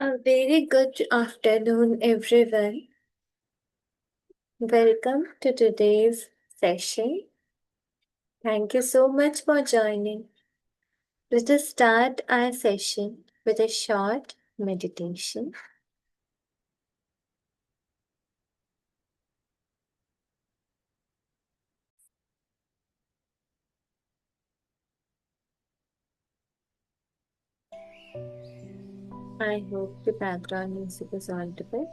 A very good afternoon, everyone. Welcome to today's session. Thank you so much for joining. Let us start our session with a short meditation. I hope the background music is audible.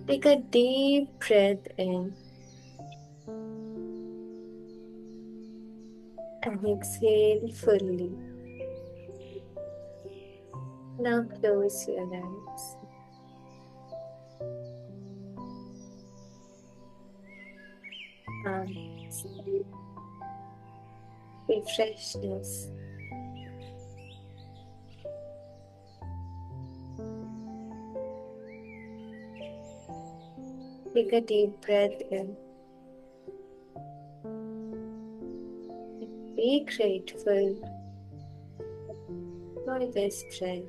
Take a deep breath in and exhale fully. Now close your eyes. Sleep with freshness. Take a deep breath in. Be grateful for this breath.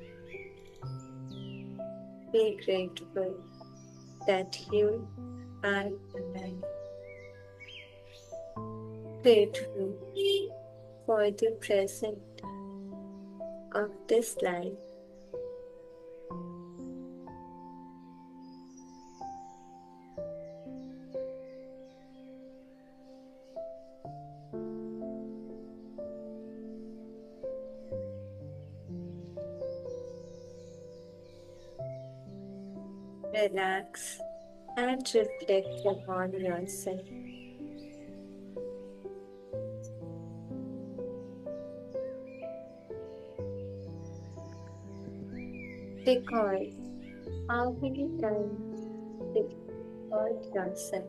Be grateful that you are alive. Grateful for the present of this life. Relax and reflect upon yourself. Recall how many times did you hurt yourself?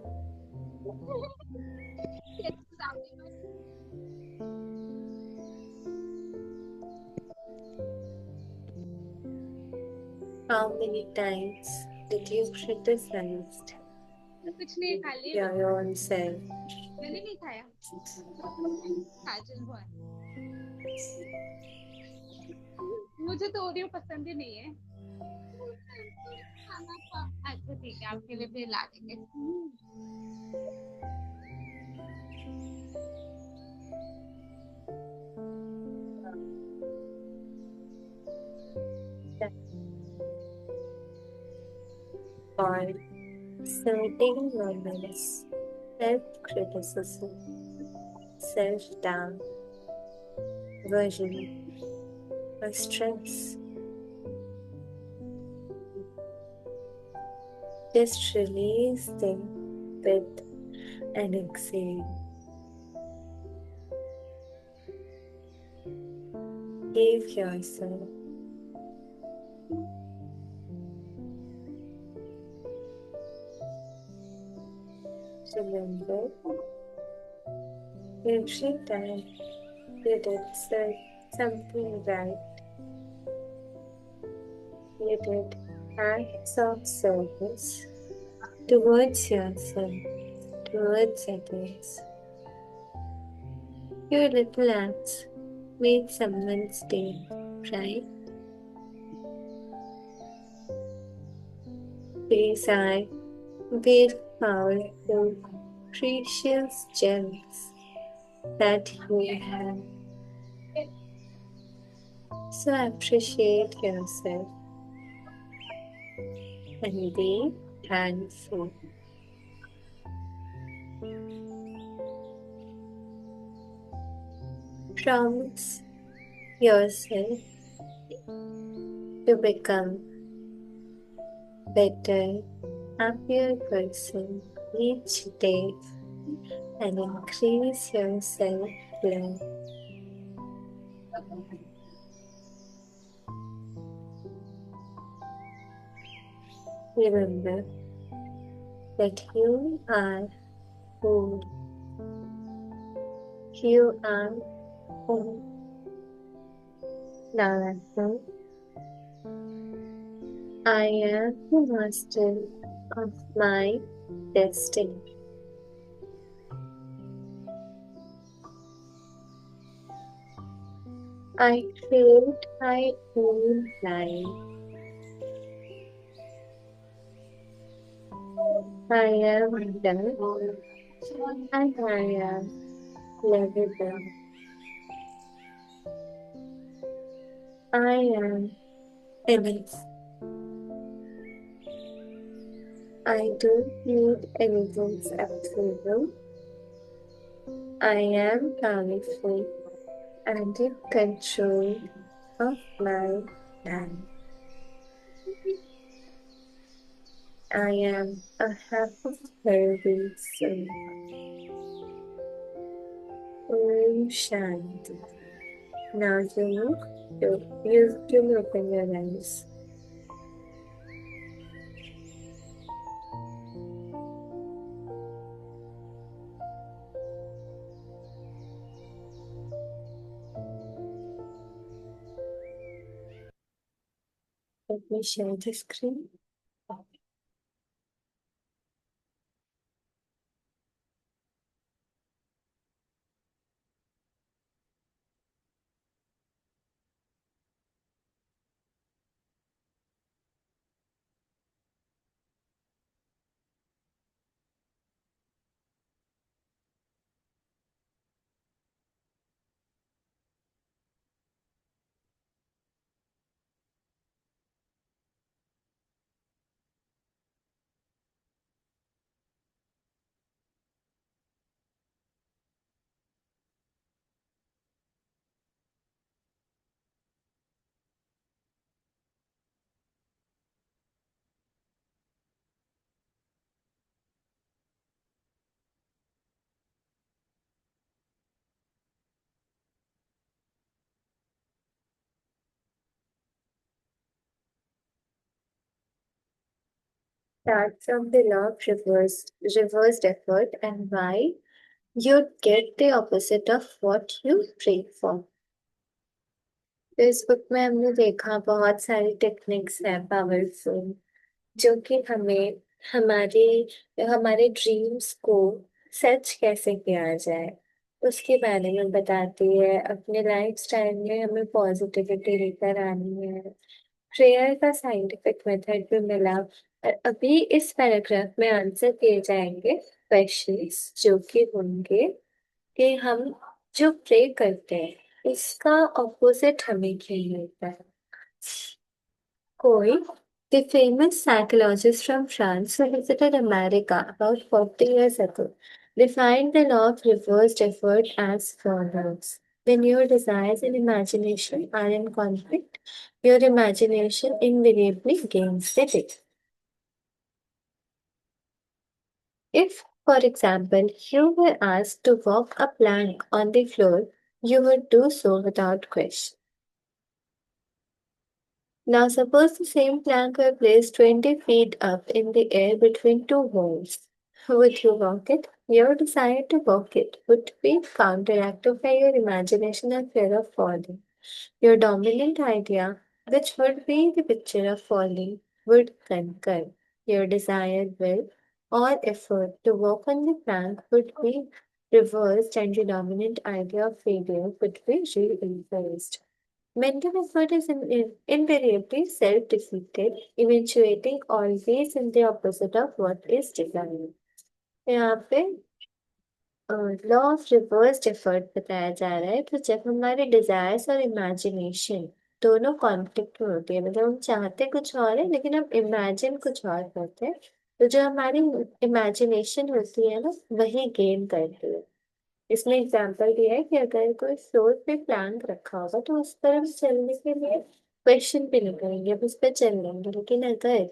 How many times did you criticize कुछ नहीं खा लिए your own self? मैंने नहीं खाया काजल बहुत मुझे तो ओरियो पसंद ही नहीं है खाना अच्छा ठीक है आपके लिए भी ला देंगे Or certain moments, self-criticism, self-doubt, worry, or stress. Just release them with an exhale. Give yourself remember every time you did something right, you did acts of service towards yourself, towards others. Your little acts made someone's day, right? These are very powerful, precious gems that you have. So appreciate yourself and be thankful. Promise yourself to become better, happier person each day and increase your self-love. Remember that you are who you are who. Namaste. I am the master of my destiny. I create my own life. I am done and I am livable. I am enough. I don't need anyone's approval. I am powerful and in control of my life. I am a happy person. Om Shanti. Now you can open your eyes. Let me share the screen. Start from the law of reversed effort and why you get the opposite of what you pray for. तो इस book में हमने देखा बहुत सारी techniques हैं powerful जो कि हमें हमारे हमारे ड्रीम्स को सच कैसे किया जाए उसके बारे में बताती है। अपने लाइफ स्टाइल में हमें पॉजिटिविटी लेकर आनी है। प्रेयर का साइंटिफिक मेथड भी मिला और अभी इस पैराग्राफ में आंसर किए जाएंगे क्वेश्चंस जो कि होंगे कि हम जो प्रे करते हैं इसका ऑपोजिट हमें क्या मिलता है। कोई the famous psychologist from France who visited America about 40 years ago defined the law of reversed effort as follows. When your desires and imagination are in conflict, your imagination invariably gains the day. If, for example, you were asked to walk a plank on the floor, you would do so without question. Now, suppose the same plank were placed 20 feet up in the air between two walls. Would you walk it? Your desire to walk it would be counteracted by your imagination and fear of falling. Your dominant idea, which would be the picture of falling, would conquer. Your desired will or effort to walk on the plank would be reversed, and your dominant idea of failure would be reinforced. Mental effort is invariably self-defeated, eventuating always in the opposite of what is desired. यहाँ पे law of reversed effort बताया जा रहा है। तो जब हमारे desires और इमेजिनेशन दोनों कॉन्फ्लिक्ट में होती है, मतलब हम चाहते कुछ और है लेकिन हम इमेजिन कुछ और करते हैं, तो जो हमारी इमेजिनेशन होती है ना वही गेन करती है। इसमें एग्जाम्पल दिया है कि अगर कोई फ्लोर पे प्लैंक रखा होगा तो उस पर हम चलने के लिए क्वेश्चन भी नहीं करेंगे, अब उस पर चल लेंगे। लेकिन अगर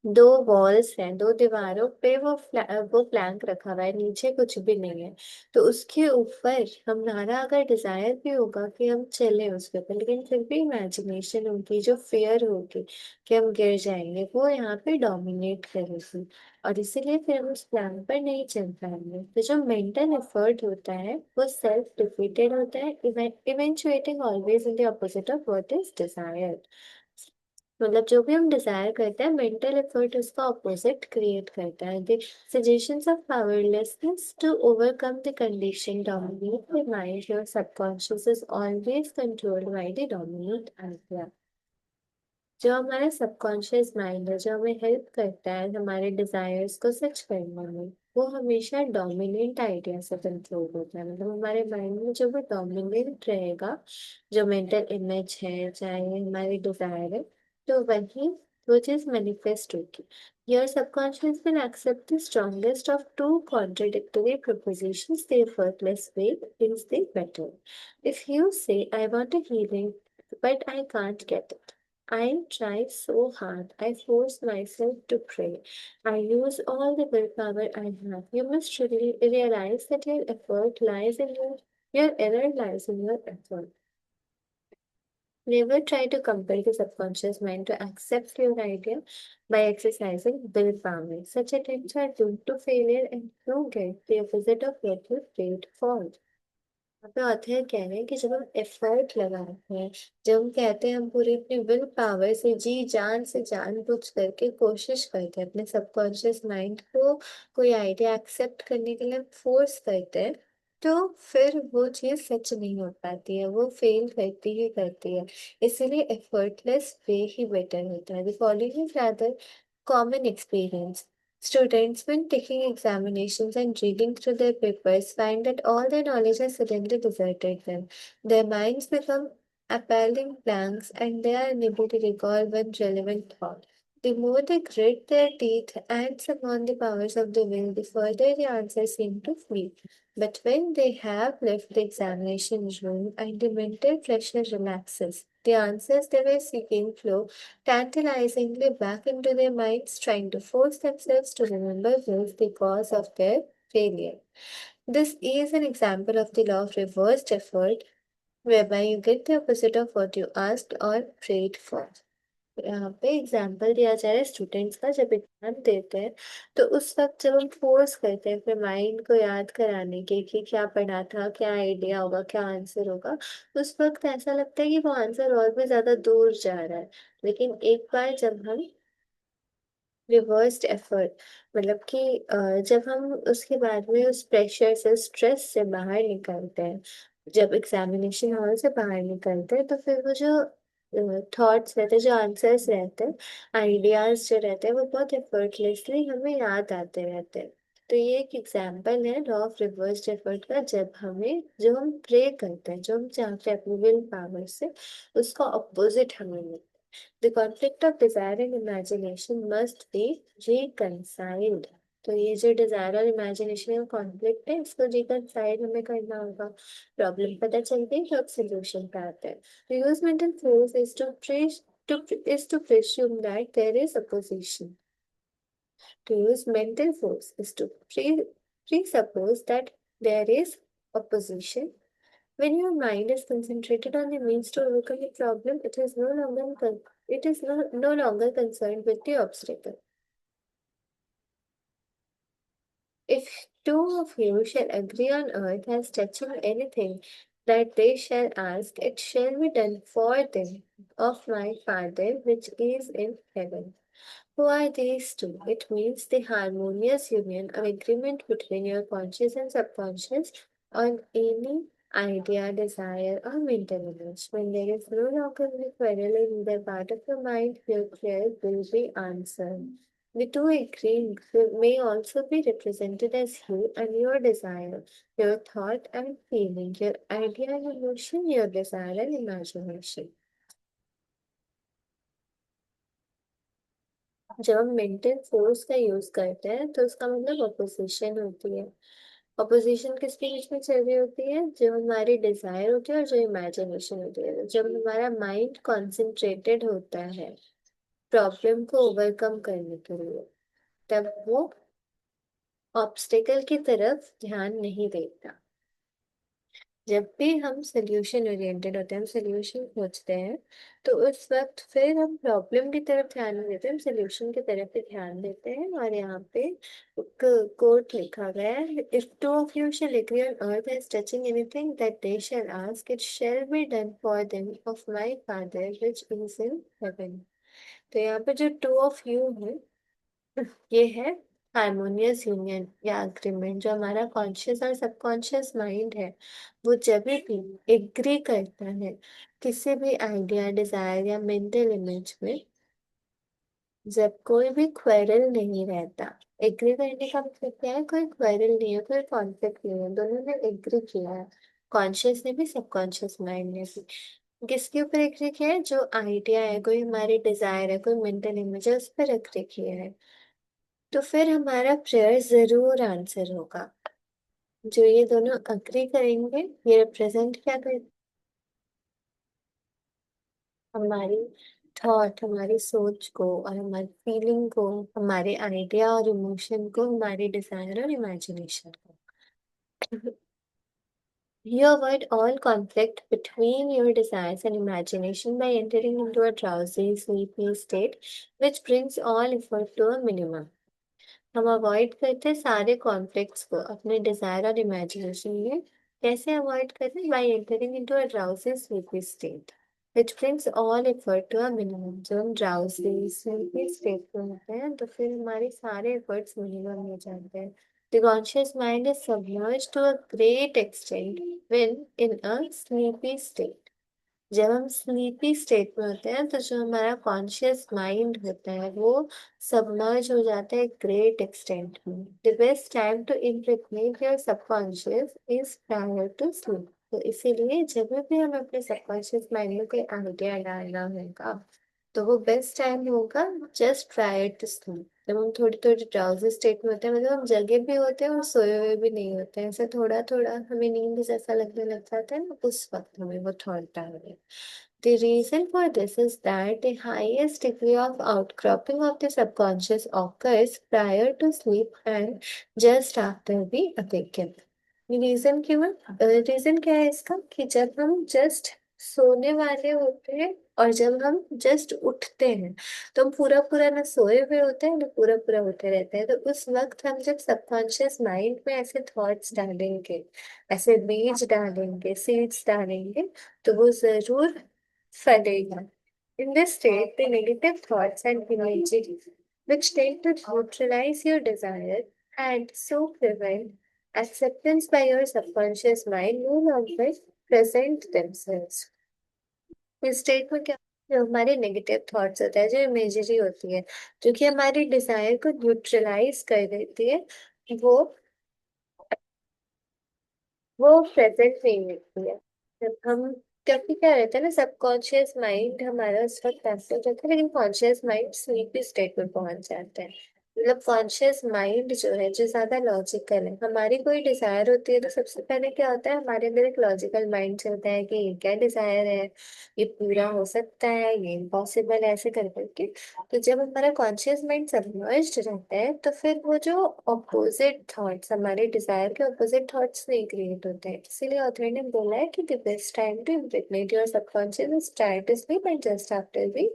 दो वॉल्स हैं, दो दीवारों पे वो प्लैंक रखा हुआ है, नीचे कुछ भी नहीं है, तो उसके ऊपर हमारा अगर डिजायर भी होगा कि हम चले उसके ऊपर, लेकिन फिर भी इमेजिनेशन होगी, जो फियर होगी कि हम गिर जाएंगे, वो यहाँ पे डोमिनेट करेगी और इसीलिए फिर हम उस प्लान पर नहीं चल पाएंगे। तो जो मेंटल एफर्ट होता है वो सेल्फ डिफीटेड होता है, eventuating always in the opposite of what is desired. मतलब जो भी हम डिजायर करते हैं मेंटल एफर्ट उसका ऑपोजिट क्रिएट करता है. The suggestions of powerlessness to overcome the condition dominate the mind. Your subconscious is always controlled by the dominant idea. जो हमारा सबकॉन्शियस माइंड है जो हमें हेल्प करता है हमारे डिजायर्स को सच करने में वो हमेशा डोमिनेंट आइडिया से कंट्रोल होता है. मतलब हमारे माइंड में जो भी डोमिनेंट रहेगा जो मेंटल इमेज है चाहे हमारी डिजायर है तो वही वो चीज मैनिफेस्ट होगी. Your subconscious will accept the strongest of two contradictory propositions. The effortless way is the better. If you say, I want a healing, but I can't get it. I try so hard. I force myself to pray. I use all the willpower I have. You must really realize that your error lies in your effort. Never try to compel the subconscious mind to accept your idea by exercising willpower. Such attempts are doomed to failure and you get the opposite of what you prayed for. यहाँ पे author कह रहे हैं कि जब हम effort लगाते हैं जब हम कहते हैं हम पूरी अपनी विल पावर से जी जान से जान बुझ करके कोशिश करते हैं अपने सबकॉन्शियस माइंड को कोई आइडिया एक्सेप्ट करने के लिए फोर्स करते हैं तो फिर वो चीज सच नहीं हो पाती है वो फेल करती है. इसीलिए एफर्टलेस वे ही बेटर होता है. The following is rather common experience. Students, when taking examinations and reading through their papers, find that all their knowledge has suddenly deserted them. Their minds become appalling blanks and they are unable to recall one relevant thought. The more they grit their teeth and summon the powers of the will, the further the answers seem to flee. But when they have left the examination room and the mental pressure relaxes, the answers they were seeking flow tantalizingly back into their minds, trying to force themselves to remember was the cause of their failure. This is an example of the law of reversed effort, whereby you get the opposite of what you asked or prayed for. यहाँ पे example दिया जा रहा है students का जब exam देते हैं तो उस वक्त जब हम फोर्स करते हैं अपने माइंड को याद कराने के कि क्या पढ़ा था क्या आइडिया होगा क्या आंसर होगा उस वक्त ऐसा लगता है कि वो आंसर और भी ज्यादा दूर जा रहा है. लेकिन एक बार जब हम रिवर्स्ड एफर्ट मतलब कि जब हम उसके बाद में उस प्रेशर से स्ट्रेस से बाहर निकलते हैं जब एग्जामिनेशन हॉल से बाहर निकलते हैं तो फिर वो जो थॉट्स रहते हैं जो आंसर्स रहते हैं आइडियाज जो रहते हैं वो बहुत एफर्टलेसली हमें याद आते रहते हैं. तो ये एक एग्जाम्पल है लॉ ऑफ रिवर्स्ड एफर्ट का जब हमें जो हम प्रे करते हैं जो हम चाहते हैं अपनी विल पावर से उसका अपोजिट हमें मिलता है. The conflict of desire and imagination must be reconciled. तो ये जो डिजायर और इमेजिनेशन का कॉन्फ्लिक्ट है इसको रिकनसाइल हमें करना होगा. प्रॉब्लम पता चलती है तो अब सोल्यूशन पे आते हैं. To use mental force is to presume that there is opposition. To use mental force is to presuppose that there is opposition. When your mind is concentrated on the means to overcome a problem, it is no longer concerned with the obstacle. If two of you shall agree on earth as touching anything that they shall ask, it shall be done for them of my Father which is in heaven. Who are these two? It means the harmonious union or agreement between your conscious and subconscious on any idea, desire, or mental image. When there is no longer any quarrel in the part of your mind, your prayer will be answered. The two agreeing may also be represented as you and your desire, your thought and feeling, your idea and emotion, your desire and imagination. जब हम mental force का use करते हैं तो उसका मतलब opposition होती है. अपोजिशन किसके बीच में चल रही होती है जो हमारी डिजायर होती है और जो इमेजिनेशन होती है. जब हमारा माइंड कॉन्सेंट्रेटेड होता है प्रॉब्लम को ओवरकम करने के लिए तब वो ऑब्स्टेकल की तरफ ध्यान नहीं देता. जब भी हम सोल्यूशन ओरिएंटेड होते हैं हम सोल्यूशन खोजते हैं तो उस वक्त फिर हम प्रॉब्लम की तरफ ध्यान नहीं देते हम सोल्यूशन की तरफ ही ध्यान देते हैं. और यहाँ पे कोट लिखा गया है if two of you shall agree on earth as touching anything that they shall ask it shall be done for them of my father which is in heaven. तो यहाँ पे जो टू ऑफ यू है, ये है harmonious union या agreement. जो हमारा कॉन्शियस और सबकॉन्शियस माइंड है, वो जब भी एग्री करता है किसी भी आइडिया, डिजायर या मेंटल इमेज में, जब कोई भी क्वेरल नहीं रहता। एग्री करने का मतलब क्या है? कोई क्वेरल नहीं है, कोई कॉन्फ्लिक्ट नहीं है, दोनों ने एग्री किया है, कॉन्शियस ने भी सबकॉन्शियस माइंड ने भी। किसके ऊपर एग्री किया है? जो आइडिया है, कोई हमारी डिजायर है, कोई मेंटल इमेज है, उस पर एग्री किया है। तो फिर हमारा प्रेयर जरूर आंसर होगा। जो ये दोनों अग्री करेंगे, ये रिप्रेजेंट क्या कर, हमारी थॉट, हमारी सोच को और हमारी फीलिंग को, हमारे आइडिया और इमोशन को, हमारी डिजायर और इमेजिनेशन को। You avoid all conflict between your desires and imagination by entering into a drowsy, sleepy state, which brings all effort to a minimum. हम अवॉइड करते हैं सारे कॉन्फ्लिक्ट्स को अपने डिजायर और इमेजिनेशन में। कैसे अवॉइड करते हैं? By entering into a drowsy sleepy state which brings all effort to a minimum. जब हम ड्राउजी स्लीपी स्टेट में होते हैं तो फिर हमारे सारे एफर्ट्स मिनिमम हो जाते हैं। The conscious mind is submerged to a great extent when in a sleepy state. जब हम स्लीपी स्टेट में होते हैं तो जो हमारा कॉन्शियस माइंड होता है वो सबमर्ज हो जाता है ग्रेट एक्सटेंट में। The best time to impregnate your subconscious is prior to sleep. तो इसीलिए जब भी हम अपने सबकॉन्शियस माइंड में कोई आइडिया डालना होगा, तो वो बेस्ट टाइम होगा जस्ट प्रायर टू स्लीप। जब हम थोड़ी थोड़ी ड्राउजी स्टेट में होते हैं, मतलब हम जगे भी होते हैं और सोए हुए भी नहीं होते हैं, ऐसे थोड़ा थोड़ा हमें नींद जैसा लगने लग जाता है ना, उस वक्त हमें वो थॉट डालने। The reason for this is that the highest degree of outcropping of the subconscious occurs prior to sleep and just after we awaken. Reason क्यों है? रीजन क्या है इसका? कि जब हम जस्ट सोने वाले होते हैं और जब हम जस्ट उठते हैं, तो हम पूरा पूरा ना सोए हुए होते हैं ना पूरा पूरा उठे रहते हैं। तो उस वक्त हम जब सबकॉन्शियस माइंड में ऐसे थॉट्स डालेंगे, ऐसे बीज डालेंगे, सीड्स डालेंगे, तो वो जरूर फैलेगा। In this state, the negative thoughts and images which tend to neutralize your desire and so prevent acceptance by your subconscious mind no longer present themselves. इस स्टेट में क्या, जो हमारे नेगेटिव थॉट्स होते हैं, जो इमेजरी होती है, जो कि हमारी डिजायर को न्यूट्रलाइज कर देती है, वो वो प्रेजेंट नहीं होती है। जब हम, क्योंकि क्या रहता है ना, सबकॉन्शियस माइंड हमारा उस वक्त एक्टिव रहता है लेकिन कॉन्शियस माइंड स्लीपी स्टेट में पहुंच जाता है। मतलब कॉन्शियस माइंड जो है, जो ज्यादा लॉजिकल है, हमारी कोई डिजायर होती है तो सबसे पहले क्या होता है, हमारे अंदर एक लॉजिकल माइंड चलता है कि ये क्या डिजायर है, ये पूरा हो सकता है, ये इम्पॉसिबल है, ऐसे कर करके। तो जब हमारा कॉन्शियस माइंड सबमर्ज्ड रहता है तो फिर वो जो ऑपोजिट थॉट्स, हमारे डिजायर के ऑपोजिट थॉट्स नहीं क्रिएट होते हैं। इसीलिए ऑथर ने बोला है कि the best time to impregnate your subconscious is prior to sleep and just after we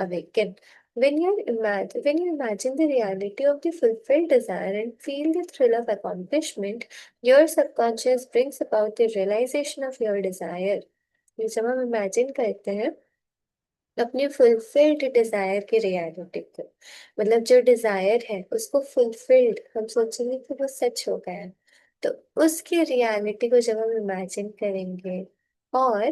awaken. When you imagine the reality of the fulfilled desire and feel the thrill of accomplishment, your subconscious brings about the realization of your desire. ये जब हम imagine करते हैं अपने fulfilled Dzire की reality को, मतलब जो डिजायर है उसको फुलफिल्ड हम सोचेंगे कि वो सच हो गया है, तो उसकी रियलिटी को जब हम इमेजिन करेंगे और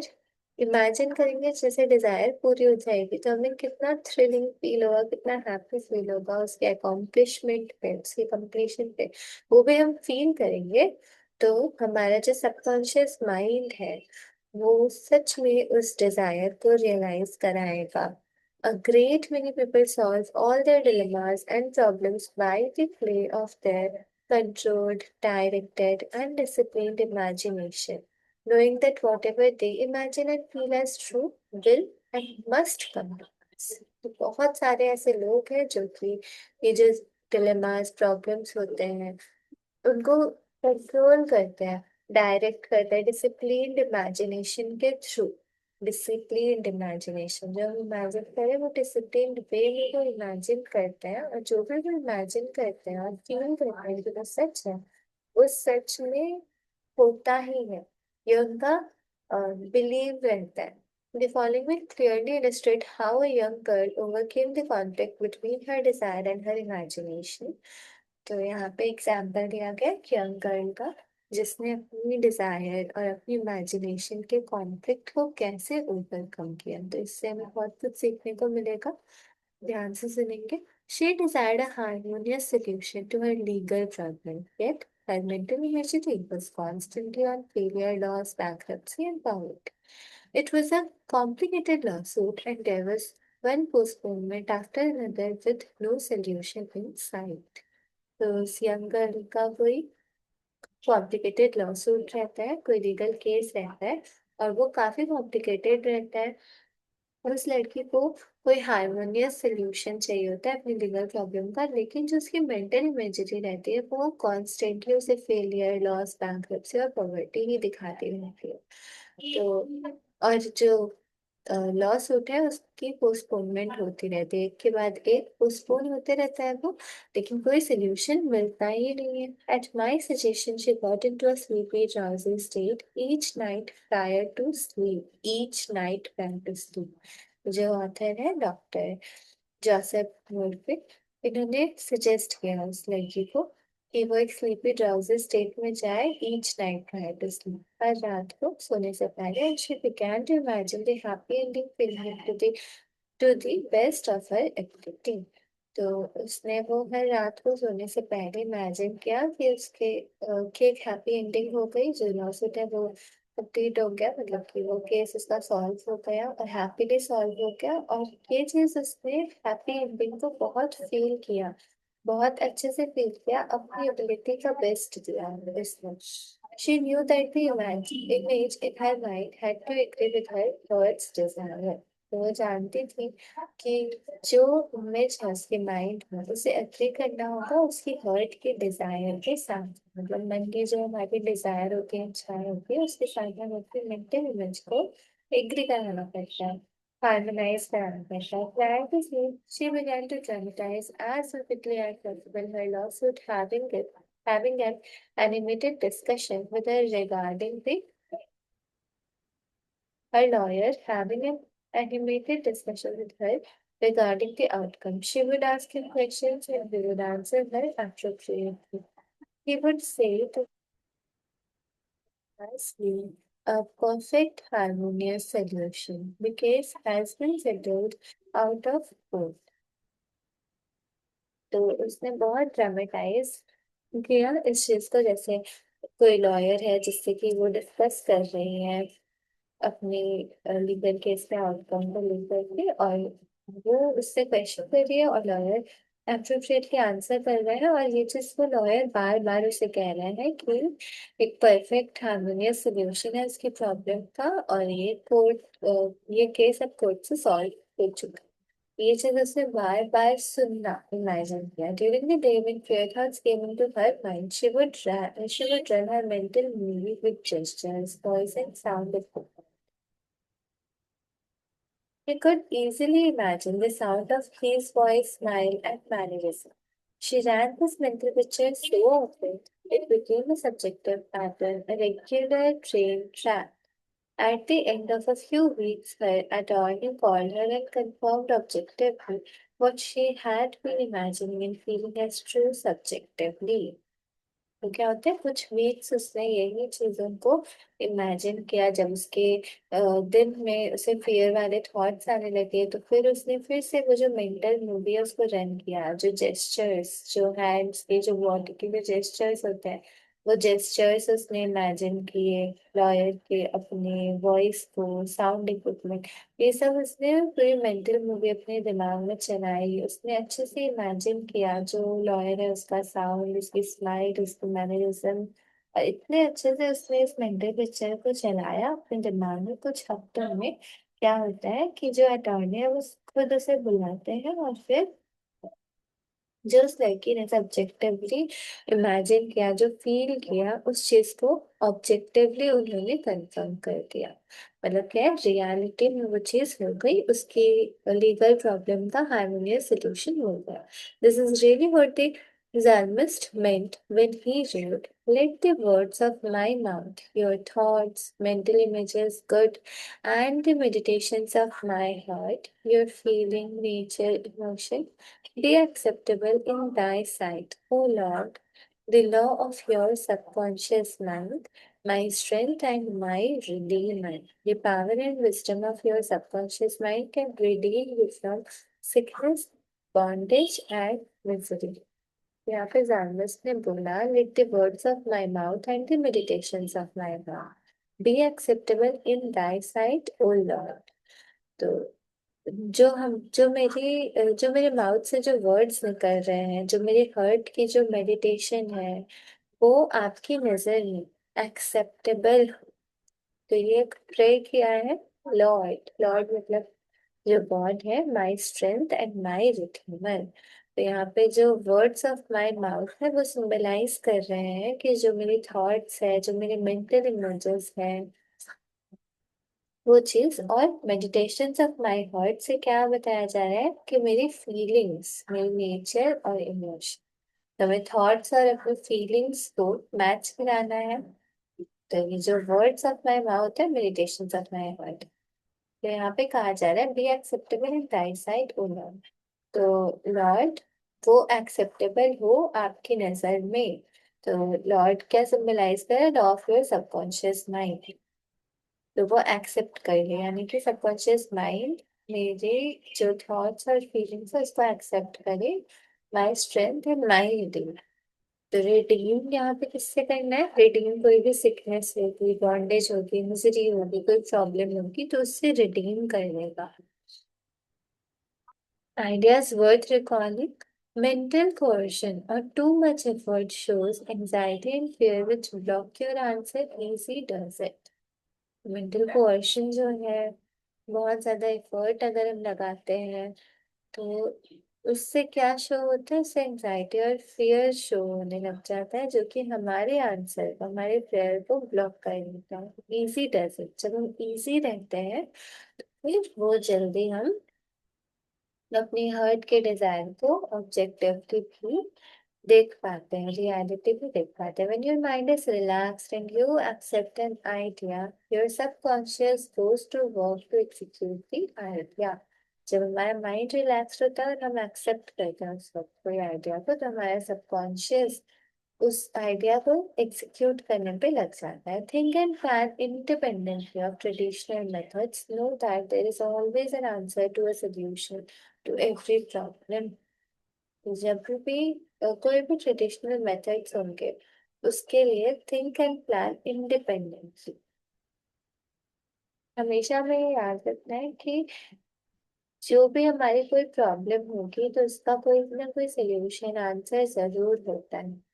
इमेजिन करेंगे जैसे डिजायर पूरी हो जाएगी, तो हमें कितना थ्रिलिंग फील होगा, कितना हैप्पी फील होगा उसके अकॉम्प्लिशमेंट पे, उसके कंप्लीशन पे, वो भी हम फील करेंगे। तो हमारा जो सबकॉन्शियस माइंड है वो सच में उस डिजायर को रियलाइज कराएगा। A great many people solve all their dilemmas and problems by the play of their controlled, directed, and disciplined imagination, knowing that whatever they imagine and feel as true will and must come to pass. तो बहुत सारे ऐसे लोग हैं जो कि ये जो dilemmas, problems होते हैं, उनको कंट्रोल करते हैं, डायरेक्ट करते हैं डिसिप्लिन्ड इमेजिनेशन के थ्रू। डिसिप्लिन्ड इमेजिनेशन, जो हम इमेजिन करें वो डिसिप्लिन्ड वे में वो इमेजिन करते हैं, और जो भी वो इमेजिन करते हैं और फील करते हैं कि वो सच है, उस सच में होता ही है। ये उनका बिलीव रहता है। The following will clearly illustrate how a young girl overcame the conflict between her desire and her imagination. तो यहाँ पे एग्जाम्पल दिया गया है यंग गर्ल का, जिसने अपनी डिजायर और अपनी इमेजिनेशन के कॉन्फ्लिक्ट को कैसे ओवरकम किया। तो इससे हमें बहुत कुछ सीखने को मिलेगा, ध्यान से सुनेंगे। She desired a harmonious solution to her legal problem, yet her mental imagery was constantly on failure, loss, bankruptcy, and poverty. It was a complicated lawsuit, and there was one postponement after another with no solution in sight. तो उस young girl का कोई complicated lawsuit रहता है, कोई legal case रहता है, और वो काफी कॉम्प्लिकेटेड रहता है। और उस लड़की को कोई हार्मोनियस सोल्यूशन चाहिए होता है अपनी लीगल प्रॉब्लम का, लेकिन जो उसकी मेंटल इमेजरी रहती है वो कॉन्स्टेंटली उसे फेलियर, लॉस, बैंकरप्सी और पॉवर्टी ही दिखाती रहती है। तो और जो लॉ सूट है उसकी पोस्टपोनमेंट होती रहती है, एक के बाद एक पोस्टपोन होते रहता है वो, लेकिन कोई सोल्यूशन मिलता ही नहीं है। At my suggestion she got into a sleepy drowsy state each night prior to sleep, each night prior to sleep. जो ऑथर है डॉक्टर जोसेफ मोरफिक, इन्होंने सजेस्ट किया उस लड़की को कि वो एक स्लीपी ड्राउजी स्टेट में जाए each night prior to sleep, हर रात को सोने से पहले। And she began to imagine the happy ending film to the best of her ability. तो उसने वो हर रात को सोने से पहले इमेजिन किया कि उसके कि एक हैप्पी एंडिंग हो गई, जो लॉसूट है वो कंप्लीट हो गया, मतलब कि वो केस उसका सॉल्व हो गया और हैप्पीली सॉल्व हो गया। और ये चीज उसने हैप्पी एंडिंग को बहुत फील किया, बहुत अच्छे से फील किया, अपनी एबिलिटी का बेस्ट दिया इसने। She knew that the image in her mind had to agree with her thoughts desire. तो वो जानती थी कि जो इमेज है उसके माइंड में उसे एग्री करना होगा उसकी हर्ट के डिजायर के साथ, मतलब मन की जो हमारी डिजायर होती है, इच्छाएं होती है, उसके साथ हम अपनी मेंटल इमेज को एग्री कराना पड़ता है, हार्मोनाइज कराना पड़ता है। Prior to sleep, she began to dramatize as vividly as possible her lawsuit, having an animated discussion with her regarding the her lawyer, having an animated discussion with her regarding the outcome. She would ask him questions and he would answer her appropriately. He would say to nicely, a perfect harmonious solution. The case has been settled out of court. तो उसने बहुत dramatise किया इस चीज को, जैसे कोई lawyer है जिससे कि वो डिस्कस कर रही है अपनी लीगल केस के आउटकम को लेकर के, और वो उससे क्वेश्चन कर रही है और लॉयर अप्रोप्रिएटली आंसर कर रहा है। और ये चीज वो लॉयर बार बार उसे कह रहा है कि एक परफेक्ट हार्मोनियस सोल्यूशन है उसकी प्रॉब्लम का, और ये केस अब कोर्ट से सॉल्व हो चुका है। ये चीज उसने बार बार सुनना इमेजिन किया। During the day when fear thoughts came into her mind, she would run her mental movie with gestures, voice and sound effects. He could easily imagine the sound of his voice, smile, and mannerism. She ran this mental picture so often it became a subjective pattern, a regular train track. At the end of a few weeks, her attorney called her and confirmed objectively what she had been imagining and feeling as true subjectively. तो क्या होता है, कुछ weeks उसने यही चीजों को imagine किया। जब उसके दिन में उसे फियर वाले थॉट्स आने लगे तो फिर उसने फिर से वो जो मेंटल मूवी है उसको रन किया। जो जेस्चर्स, जो हैंड्स के, जो बॉडी के जो जेस्चर्स होते हैं, वो जेस्चर्स उसने इमेजिन किए, लॉयर के अपने वॉइस को, साउंड इक्विपमेंट, ये सब उसने पूरी मेंटल मूवी अपने दिमाग में चलाई। उसने अच्छे से इमेजिन किया जो लॉयर है उसका साउंड, उसकी स्माइल, उसकी मैनरिज्म, और इतने अच्छे से उसने इस मेंटल पिक्चर को चलाया अपने दिमाग में। कुछ हफ्तों में क्या होता है कि जो अटॉर्नी है वो खुद उसे बुलाते हैं और फिर जो उस लड़की ने सब्जेक्टिवली इमेजिन किया, जो फील किया, उस चीज को ऑब्जेक्टिवली उन्होंने कंफर्म कर दिया। मतलब क्या है, रियलिटी में वो चीज हो गई, उसकी लीगल प्रॉब्लम का हार्मोनियस सोल्यूशन हो गया। This is really what the Psalmist meant when he wrote, "Let the words of my mouth, your thoughts, mental images, good, and the meditations of my heart, your feeling, nature, emotion, be acceptable in thy sight, O Lord, the law of your subconscious mind, my strength and my redeemer." The power and wisdom of your subconscious mind can redeem you from sickness, bondage, and misery. यहाँ पे जानविस ने बोला, "Let the words of my mouth and the meditations of my heart be acceptable in thy sight, O Lord." तो जो मेरे mouth से जो words निकल रहे हैं, जो मेरे हर्ट की जो मेडिटेशन है, वो आपकी नजर में एक्सेप्टेबल। तो ये प्रे किया है, लॉर्ड। लॉर्ड मतलब जो गॉड है, my strength and my Redeemer. तो यहाँ पे जो वर्ड्स ऑफ माई माउथ है वो सिंबलाइज कर रहे हैं कि जो मेरी थॉट्स है, जो मेरे मेंटल इमेजेस हैं, वो चीज। और मेडिटेशंस ऑफ माई हार्ट से क्या बताया जा रहा है कि मेरी फीलिंग्स, मेरी नेचर और इमोशन, तो हमें थॉट्स और अपने फीलिंग्स को मैच कराना है। तो ये जो वर्ड्स ऑफ माई माउथ है, मेडिटेशंस ऑफ माई हार्ट। तो यहाँ पे कहा जा रहा है, be acceptable in thy sight, O lord. तो लॉर्ड वो एक्सेप्टेबल हो आपकी नजर में। तो लॉर्ड क्या सिंबलाइज कर रहा है? Law of your subconscious mind. तो वो एक्सेप्ट कर ले, यानी कि सबकॉन्शियस माइंड मेरे जो थॉट्स और फीलिंग्स है उसको एक्सेप्ट करे। My strength and my redeem. तो रिडीम यहाँ पे किससे करना है? रिडीम कोई भी सिकनेस होगी, बॉन्डेज होगी, मिजरी होगी, कोई प्रॉब्लम होगी, तो उससे रिडीम कर देगा। Ideas worth recalling. Mental coercion or too much effort shows anxiety and fear which block your answer. Easy does it. Mental coercion जो है, बहुत ज्यादा एफर्ट अगर हम लगाते हैं तो उससे क्या शो होता है? उससे एंजाइटी और फियर शो होने लग जाता है, जो कि हमारे आंसर को, हमारे प्रेयर को ब्लॉक कर देता है। Easy does it. जब हम इजी रहते हैं तो फिर वो जल्दी हम अपनी हर्ट के डिजायर को ऑब्जेक्टिवली भी देख पाते हैं, रियलिटी भी देख पाते हैं। When your mind is relaxed and you accept an idea, your subconscious goes to work to execute the idea. जब हमारा माइंड रिलैक्स होता है और हम एक्सेप्ट करते हैं उस वक्त कोई आइडिया को, तो हमारा सबकॉन्शियस उस आइडिया को एग्जीक्यूट करने पे लग जाता है। Think and plan independently of traditional methods, know that there is always an answer to a solution to every problem. जब भी कोई भी ट्रेडिशनल मेथड्स होंगे, उसके लिए थिंक एंड प्लान इंडिपेंडेंटली। हमेशा हमें ये याद रखना है कि जो भी हमारी कोई प्रॉब्लम होगी तो उसका कोई ना कोई सोल्यूशन, आंसर जरूर होता है।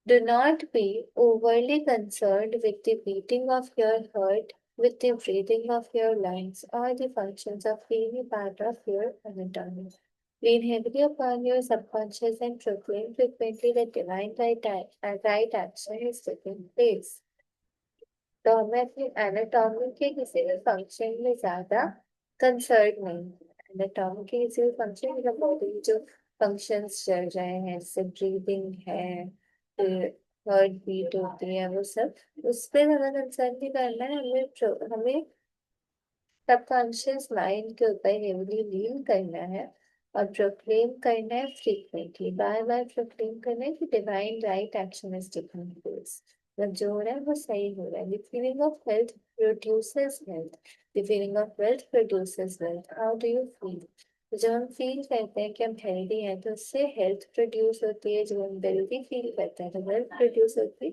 Do not be overly concerned with the beating of your heart, with the breathing of your lungs, or the functions of any part of your anatomy. Lean heavily upon your subconscious and proclaim frequently that divine right action is taking place. तो हमें अपनी anatomy के किसी भी function में ज्यादा concern नहीं। Anatomy के किसी भी फंक्शन, मतलब बॉडी जो फंक्शंस चल रहे हैं, जैसे ब्रीदिंग है, हार्ट बीट होती है, वो सब, उस पर हमें कंसर्न नहीं करना है। हमें सबकॉन्शियस माइंड के ऊपर हेवली लीन करना है और प्रोक्लेम करना है फ्रीक्वेंटली, बार बार प्रोक्लेम करना है कि divine right action is taking place. मतलब जो हो रहा है वो सही हो रहा है। The feeling of health produces health. The feeling of wealth produces wealth. How do you feel? तो जब हम फील करते हैं कि हम हेल्दी हैं तो उससे हेल्थ प्रोड्यूस होती है। जब हम वेल्दी फील करते हैं तो वेल्थ प्रोड्यूस होती है।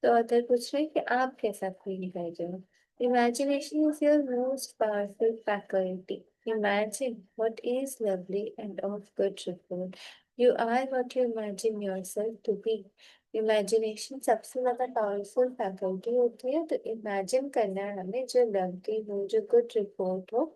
तो ऑथर पूछ रहे हैं कि आप कैसा फील कर रहे हो? Imagination is your most powerful faculty. Imagine what is lovely and of good report. You are what you imagine yourself to be. Imagination सबसे ज्यादा पावरफुल फैकल्टी होती है। तो इमेजिन करना है हमें जो लवली हो, जो गुड रिपोर्ट हो,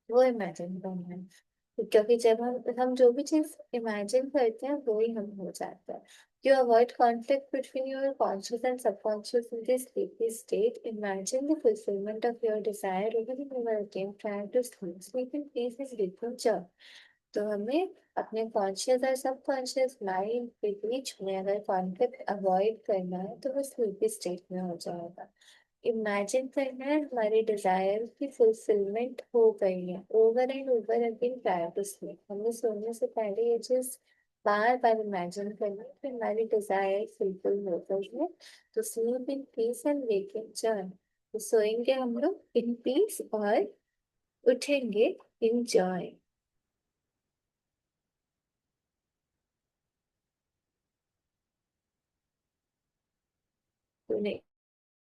वो इमेजिन करना है। क्योंकि जब हम जो भी चीज इमेजिन करते हैं वो ही हम हो जाता है। You avoid conflict between your conscious and subconscious in this sleepy state. Imagine the fulfillment of your desire over the novelty and prior to sleep. Sleep in peace is rhythm job. तो हमें अपने conscious और subconscious mind के बीच में अगर conflict avoid करना है तो वो स्लीपी स्टेट में हो जाएगा। इमेजिन करना है हमारी डिजायर की फुलफिलमेंट हो गई है over and over again prior to sleep. हमें सोने से पहले ये चीज बार बार इमेजिन करनी है कि हमारी डिजायर फुलफिल हो गई है। तो sleep in peace and wake in joy. तो सोएंगे हम लोग इन पीस और उठेंगे इन जॉय। तूने